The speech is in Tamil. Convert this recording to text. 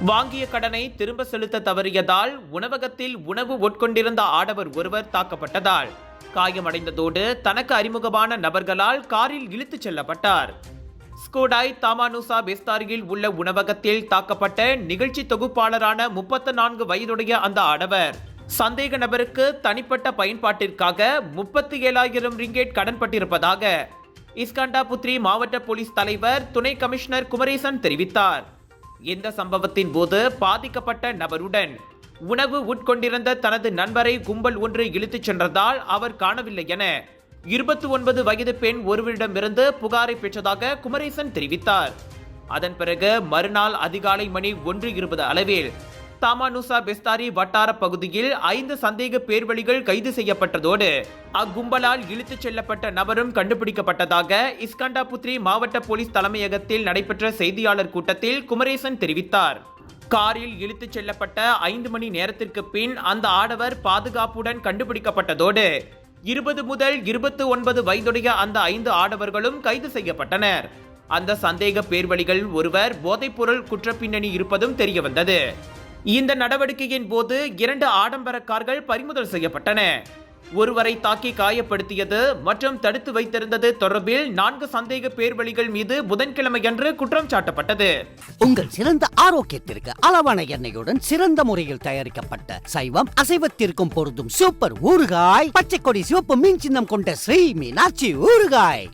வாங்கிய கடனை திரும்ப செலுத்த தவறியதால் உணவகத்தில் உணவு உட்கொண்டிருந்த ஆடவர் ஒருவர் தாக்கப்பட்டதால் காயமடைந்ததோடு தனக்கு அறிமுகமான நபர்களால் காரில் இழுத்துச் செல்லப்பட்டார். ஸ்கூடாய் தாமானுசா பெஸ்தாரியில் உள்ள உணவகத்தில் தாக்கப்பட்ட நிகழ்ச்சி தொகுப்பாளரான 34 வயதுடைய அந்த ஆடவர் சந்தேக நபருக்கு தனிப்பட்ட பயன்பாட்டிற்காக 37,000 ரிங்கெட் கடன்பட்டிருப்பதாக இஸ்கண்டாபுத்ரி மாவட்ட போலீஸ் தலைவர் துணை கமிஷனர் குமரேசன் தெரிவித்தார். இந்த சம்பவத்தின் போது பாதிக்கப்பட்ட நபருடன் உணவு உட்கொண்டிருந்த தனது நண்பரை கும்பல் ஒன்று இழுத்துச் சென்றதால் அவர் காணவில்லை என 29 வயது பெண் ஒருவரிடமிருந்து புகாரை பெற்றதாக குமரேசன் தெரிவித்தார். அதன் பிறகு மறுநாள் அதிகாலை மணி 1:20 அளவில் தாமானுசா பெஸ்தாரி வட்டார பகுதியில் 5 சந்தேக பேர்வழிகள் கைது செய்யப்பட்டதோடு அக்கும்பலால் இழுத்துச் செல்லப்பட்ட நபரும் கண்டுபிடிக்கப்பட்டதாக இஸ்கண்டாபுத்ரி மாவட்ட போலீஸ் தலைமையகத்தில் நடைபெற்ற செய்தியாளர் கூட்டத்தில் குமரேசன் தெரிவித்தார். காரில் இழுத்துச் செல்லப்பட்ட 5 மணி நேரத்திற்கு பின் அந்த ஆடவர் பாதுகாப்புடன் கண்டுபிடிக்கப்பட்டதோடு 20 முதல் 29 வயதுடைய அந்த 5 ஆடவர்களும் கைது செய்யப்பட்டனர். அந்த சந்தேக பேர்வழிகள் ஒருவர் போதைப்பொருள் குற்றப்பின்னணி இருப்பதும் தெரியவந்தது. இந்த நடவடிக்கையின் போது 2 ஆடம்பர கார்கள் பறிமுதல் செய்யப்பட்டன. ஒருவரை தாக்கி காயப்படுத்தியது மற்றும் தடுத்து வைத்திருந்தது தொடர்பில் 4 சந்தேக பேர்வழிகள் மீது புதன்கிழமையன்று குற்றம் சாட்டப்பட்டது. உங்கள் சிறந்த ஆரோக்கியத்திற்கு அளவான எண்ணெயுடன் சிறந்த முறையில் தயாரிக்கப்பட்ட சைவம் அசைவத்திற்கும் பொருந்தும் சூப்பர் ஊறுகாய், பச்சை கொடி சிவப்பு மீன் சின்னம் கொண்ட ஸ்ரீ மீனாட்சி ஊறுகாய்.